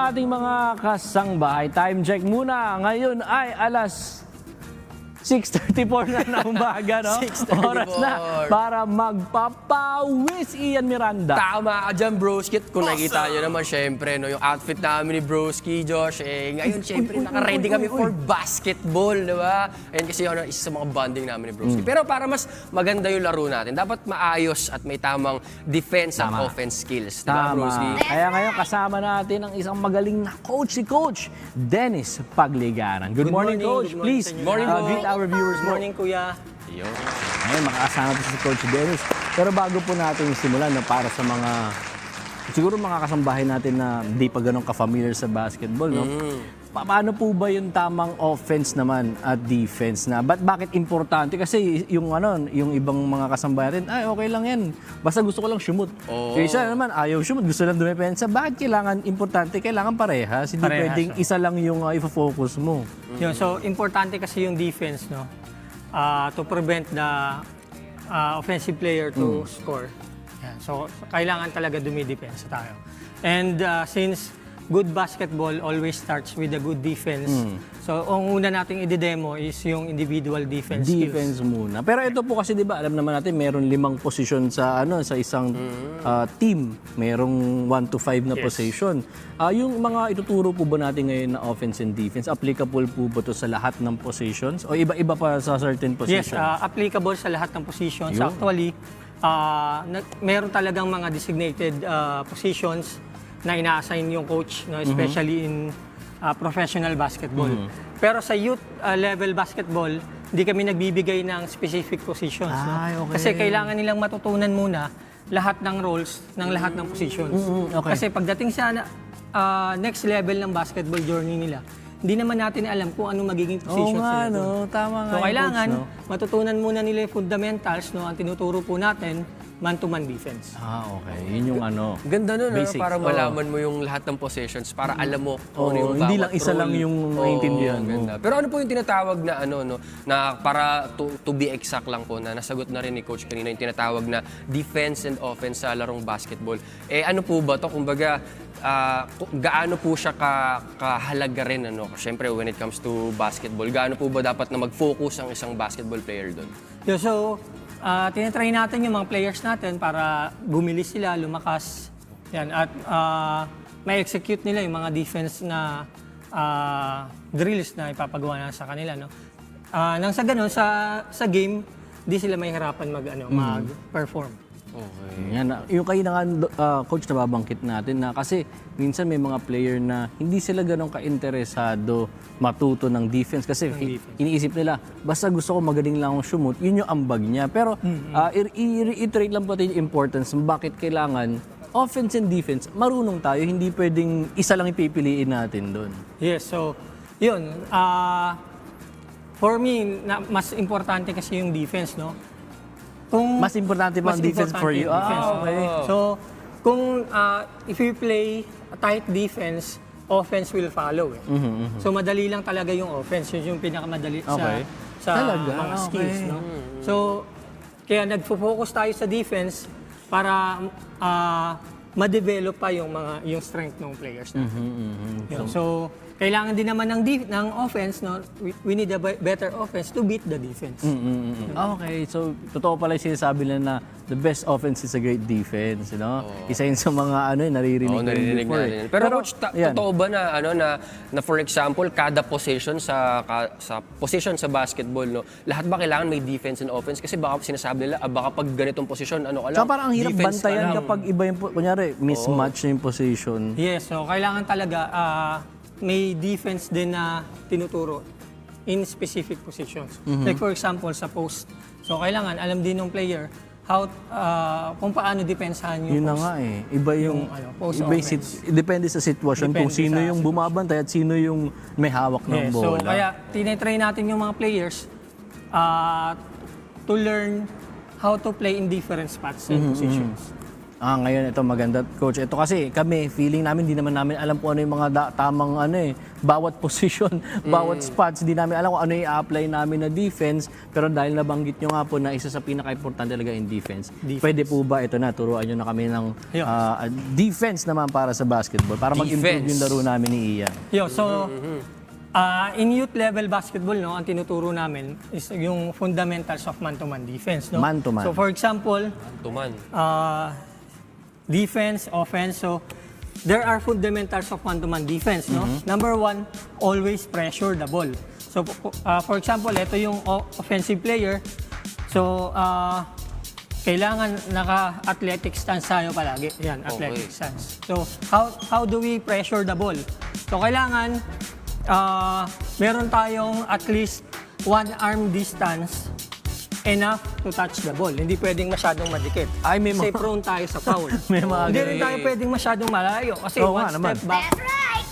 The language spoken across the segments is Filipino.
sa ating mga kasangbahay. Time check muna. Ngayon ay alas 6:34 na ng umaga, no? 6:34. Oras na para magpapawis, Ian Miranda. Tama ka dyan, Broskit. Kung nakita nyo naman, syempre, no, yung outfit namin ni Broski, Josh, ngayon, syempre, naka-ready kami for basketball, di ba? Ayan kasi yun, isa sa mga bonding namin ni Broski. Pero para mas maganda yung laro natin, dapat maayos at may tamang defense at offense skills. Di ba, Broski? Kaya ngayon kasama natin ang isang magaling na coach, si Coach Dennis Pagligaran. Good morning, Coach. Good morning Please, sa inyo. Morning, greet our viewers. Morning, Kuya. Ngayon, makakasama po si Coach Dennis. Pero bago po natin simulan, no, para sa mga, siguro mga kasambahay natin na hindi pa ganun ka-familiar sa basketball, no? Paano po ba yung tamang offense naman at defense na? Bakit importante? Kasi yung yung ibang mga kasambahay natin, ay okay lang yan. Basta gusto ko lang shumot. Yung isa naman, ayaw shumot, gusto lang dumepensa. Bakit kailangan importante? Kailangan parehas. Hindi pwedeng isa lang yung ifo-focus mo. Yun, so, importante kasi yung defense, no? To prevent the offensive player to score. Yan. So, kailangan talaga dumidepensa tayo. And since good basketball always starts with a good defense, so ang una nating i-demo is yung individual defense Defense skills. muna. Pero ito po kasi 'di ba, alam naman natin meron 5 posisyon sa sa isang team. Merong 1 to 5 na position. Yung mga ituturo po ba natin ngayon na offense and defense, applicable po ba to sa lahat ng positions o iba-iba pa sa certain Yes, positions? applicable sa lahat ng positions. Yun. Actually, meron talagang mga designated positions na ina-assign yung coach, no, especially in professional basketball. Pero sa youth level basketball, hindi kami nagbibigay ng specific positions. No? Ay, okay. Kasi kailangan nilang matutunan muna lahat ng roles ng lahat ng positions. Okay. Kasi pagdating sa next level ng basketball journey nila, hindi naman natin alam kung anong magiging Oo positions nga, nila. no? Tama nga So yung kailangan coach, no? matutunan muna nila yung fundamentals, no? Ang tinuturo po natin, man-to-man defense. Okay. Yun yung Ganda nun, basics. para malaman mo yung lahat ng possessions, para alam mo kung ano yung hindi bawat lang isa role. lang yung naiintindihan mo. Ganda. Pero ano po yung tinatawag na na para to be exact lang po, na nasagot na rin ni Coach kanina, yung tinatawag na defense and offense sa larong basketball. Ano po ba to? Kumbaga, gaano po siya kahalaga rin, Siyempre, when it comes to basketball, gaano po ba dapat na mag-focus ang isang basketball player doon? So, tinatry natin yung mga players natin para bumilis sila, lumakas. Yan, at may-execute nila yung mga defense na drills na ipapagawa na sa kanila. No? Nang sa ganun, sa game, di sila mahihirapan mag-perform. Okay. Yan, yung kayo na nga, coach, nababangkit natin na kasi minsan may mga player na hindi sila ganun ka-interesado matuto ng defense kasi iniisip nila, basta gusto ko magaling lang akong shumot, yun yung ambag niya. Pero i-reiterate lang pati yung importance bakit kailangan offense and defense, marunong tayo, hindi pwedeng isa lang ipipiliin natin doon. Yes, so, yun. For me, mas importante kasi yung defense, no? Mas importante pa ang defense for you? Okay. So, if you play a tight defense, offense will follow. So, madali lang talaga yung offense. Yun yung pinakamadali sa Talaga? mga skills. Okay. No? So, kaya nagfo-focus tayo sa defense para ma-develop pa yung strength ng players natin. Yun. So, kailangan din naman ng offense, no? We need a better offense to beat the defense. Okay, so totoo pala yung sinasabi nila na the best offense is a great defense, Isa yun sa mga naririnig ko before. Pero coach, totoo ba na for example, kada position sa position sa basketball, lahat ba kailangan may defense and offense? Kasi baka sinasabi nila, baka pag ganitong position, So parang ang hirap defense bantayan ka lang. kapag iba yung, kunyari, mismatch na yung position. Yes, so kailangan talaga may defense din na tinuturo in specific positions. Like for example, sa post. So kailangan alam din ng player kung paano depensahan yung Yun na post. nga Iba yung post iba offense. depende sa sitwasyon kung Depende sino sa yung bumabantay at sino yung may hawak ng Yes, so bola. kaya tinetry natin yung mga players to learn how to play in different spots and positions. Ngayon ito maganda, coach. Ito kasi kami, feeling namin, di naman namin alam kung ano yung mga tamang bawat position, bawat spots, di namin alam kung ano yung i-apply namin na defense. Pero dahil nabanggit nyo nga po na isa sa pinaka-importante talaga in defense, pwede po ba ito na, turuan nyo na kami ng defense naman para sa basketball, para mag-improve yung laro namin ni Ian. So, in youth level basketball, no, ang tinuturo namin is yung fundamentals of man-to-man defense. No? Man-to-man. So, for example, Tuman. defense, offense. So, there are fundamentals of man-to-man defense. No? Number one, always pressure the ball. So, for example, ito yung offensive player. So, kailangan naka-athletic stance tayo palagi. Yan, athletic stance. So, how do we pressure the ball? So, kailangan meron tayong at least one arm distance enough to touch the ball. Hindi pwedeng masyadong madikit. Ay, may Kasi mga- prone tayo sa foul. May mga Hindi rin tayo pwedeng masyadong malayo. Kasi Oo one nga naman. step back,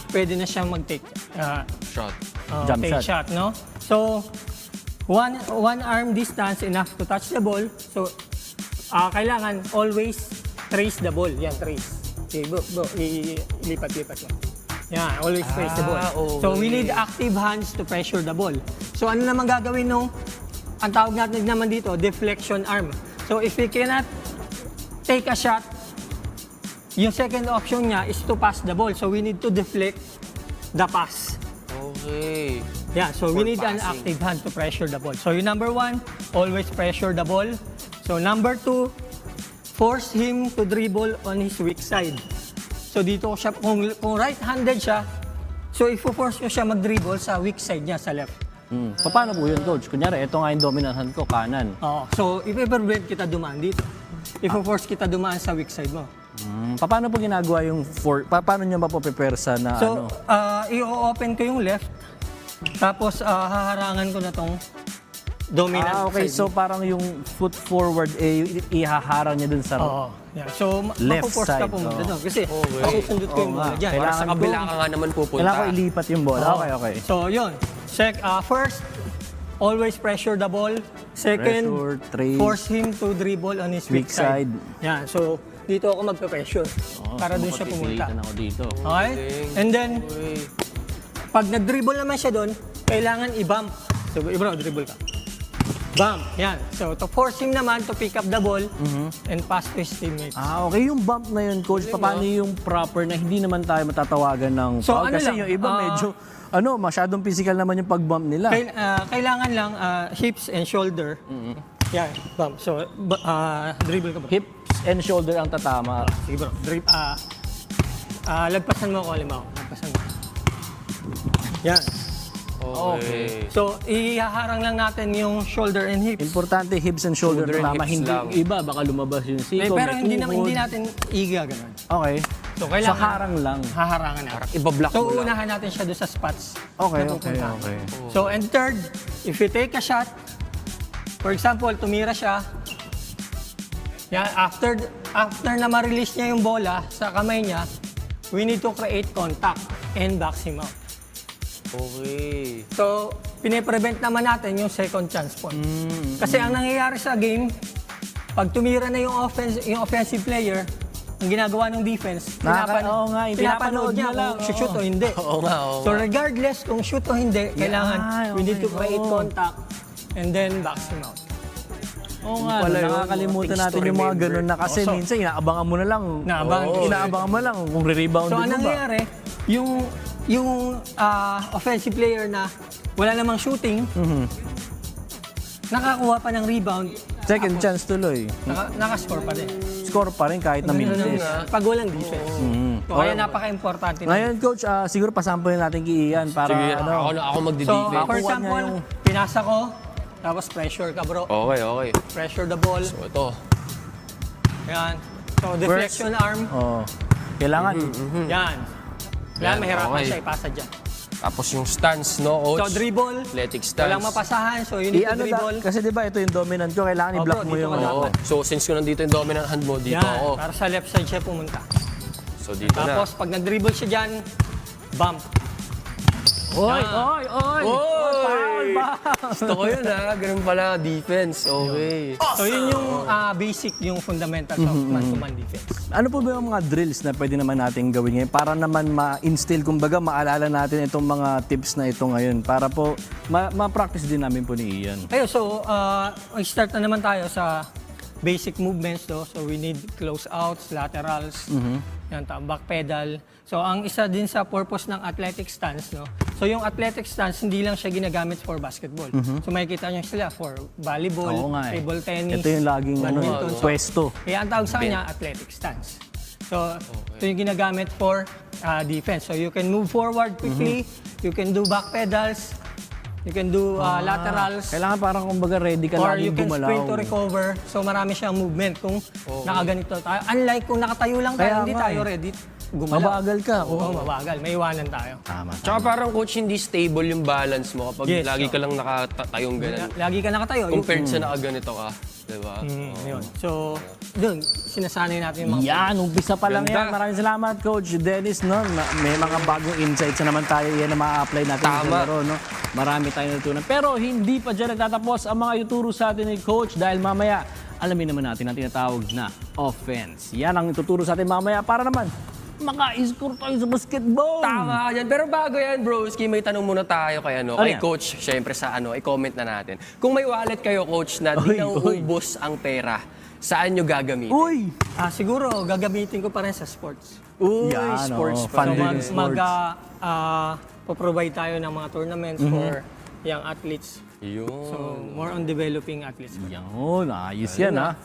pwede na siyang mag-take Shot. Jump take shot. shot. No? So, one arm distance enough to touch the ball. So, kailangan always trace the ball. Yan, trace. Okay, ilipat-lipat mo. Yan, always trace the ball. Okay. So, we need active hands to pressure the ball. So, ano naman gagawin nung, ang tawag natin naman dito, deflection arm. So, if we cannot take a shot, yung second option niya is to pass the ball. So, we need to deflect the pass. Okay. Yeah, so we For need an passing. active hand to pressure the ball. So, yung number one, always pressure the ball. So, number two, force him to dribble on his weak side. So, dito siya, kung right-handed siya, so ifo-force nyo siya mag-dribble sa weak side niya, sa left. Paano po yun, coach? Kunyari, ito nga yung dominant hand ko, kanan. Oo. So, i-prevent kita dumaan dito. Ifo-force kita dumaan sa weak side mo. Paano po ginagawa yung paano nyo ba po prepare sa na So, i-open ko yung left, tapos haharangan ko na tong dominant okay, side. so parang yung foot forward, ihaharang niya dun sa... Oo. Yeah. So, Left mapo-force ka side, pumunta oo. doon. Kasi, masusundot ko yung bola dyan. Para sa Kailangan kabila ko- ka nga naman pupunta. Kailangan ko ilipat yung bola. Oo. Okay. So, yun. First, always pressure the ball. Second, Pressure, trace. force him to dribble on his weak Weak side. side. Yan. So, dito ako magpe-pressure. Para doon siya pumunta. Mapipilitan ako dito. Okay? And then, pag nag-dribble naman siya doon, kailangan i-bump. So, bro, dribble ka. Bump. Yan. So, to force him naman to pick up the ball and pass to his teammates. Okay. Yung bump na yun, coach, paano yung proper na hindi naman tayo matatawagan ng So, foul? ano Kasi lang, yung iba medyo, masyadong physical naman yung pag-bump nila. Kailangan lang hips and shoulder. Yan, bump. So, dribble ka ba? Hips and shoulder ang tatama. Sige bro. Lagpasan mo ako, halimbawa. Lagpasan mo. Yan. Okay. So, ihaharang lang natin yung shoulder and hips. Importante, hips and shoulder, Shoulder and tatama. hips Hindi lang. iba, baka lumabas yung siko. Pero may hindi tuhod. natin iga ganun. Okay. So, kailangan So, harang lang. haharangan natin. Ibablock So, mo lang. unahan natin siya doon sa spots. Okay, na okay. pupuntahan. Oh. So, and third, if you take a shot, for example, tumira siya, yan, after na ma-release niya yung bola sa kamay niya, we need to create contact and box him out. Okay. So, pine-prevent naman natin yung second chance point. Kasi ang nangyayari sa game, pag tumira na yung offensive player, ang ginagawa ng defense, Oo nga, pinapanood niya na lang, kung shoot o hindi. Oo nga. So regardless kung shoot o hindi, kailangan we need to okay, create oo. contact and then box him out. Oo nga, Pala yun, nakakalimutan things natin to yung mga remember. ganun na kasi So, minsan inaabangan mo na lang. Inaabangan Oo, ko. inaabangan mo lang kung re-rebound So mo anong ba. nangyayari, yung offensive player na wala namang shooting, nakakuha pa ng rebound, Second chance tuloy. nakascore pa din. Score pa rin kahit na minutes. Pag walang defense. So, kaya napaka-importante na. Ngayon, coach, siguro pasampulin natin kay Ian para Sige, ano. ako So, magdi-defense. for Makuha niya example, yung- pinasa ko, tapos pressure ka bro. Okay. Pressure the ball. So, ito. Yan. So, deflection arm. Oh, kailangan. Yan. Kaya Yan, mahirapan okay. siya ipasa dyan. Tapos yung stance, no, So, coach? dribble. Athletic stance. Walang mapasahan. So, you need to I-ano dribble. kasi di ba ito yung dominant ko, kailangan Oh, i-block bro, mo dito yung ka Oo. dapat. So, since ko nandito yung dominant hand mo, dito Yan. ako. Para sa left side siya pumunta. So, dito Tapos, pag nag-dribble siya dyan, bump. Oy, Yan. oy, oy! Oy! Gusto ko yun ganun pala, defense. Okay. So yun yung basic, yung fundamentals of man-to-man defense. Ano po ba yung mga drills na pwede naman natin gawin ngayon para naman ma-instill, kumbaga maalala natin itong mga tips na ito ngayon para po ma-practice din namin po ni Ian. Ayun, so start na naman tayo sa basic movements. So we need close outs, laterals, yan, back pedal. So ang isa din sa purpose ng athletic stance, no? So yung athletic stance, hindi lang siya ginagamit for basketball. So makikita nyo sila for volleyball, Oo nga eh. table tennis, Ito yung laging badminton. So, pwesto. kaya ang tawag sa kanya, athletic stance. So ito yung ginagamit for defense. So you can move forward quickly, you can do back pedals, you can do laterals, Kailangan parang kumbaga ready ka or laging you can gumalaw. sprint to recover. So marami siyang movement kung nakaganito tayo. Unlike kung nakatayo lang tayo, Kaya hindi nga tayo eh. ready gumalaw. Mabagal ka. Oo, mabagal. May iwanan tayo. Tama. Tsaka parang coach, hindi stable yung balance mo kapag Yes, lagi ka lang nakatayong ganun. Lagi ka nakatayo. Compared sa nakaganito ka. Diba? Yun. So, dun, sinasanay natin yung mga... Yan, umpisa pa lang Ganda. yan. Maraming salamat, Coach Dennis. No? May mga bagong insights na naman tayo. Yan na ma-apply natin sa Tama. laro. No? Marami tayong natutunan. Pero hindi pa dyan nagtatapos ang mga ituturo sa atin ni Coach dahil mamaya, alamin naman natin ang tinatawag na offense. Yan ang ituturo sa atin mamaya para naman maka-score tayo sa basketball. Tama ka dyan. Pero bago yan, broski, may tanong muna tayo kay, Ano kay yan? coach. Siyempre sa i-comment na natin. Kung may wallet kayo, coach, na di Uy, nauubos ang pera, saan nyo gagamitin? Uy! siguro, gagamitin ko pa rin sa sports. Uy, Yan, sports oo. pa Funded rin. in sports. Provide tayo ng mga tournaments for young athletes. Yun. So, more on developing athletes. Yan, ayos yan ha.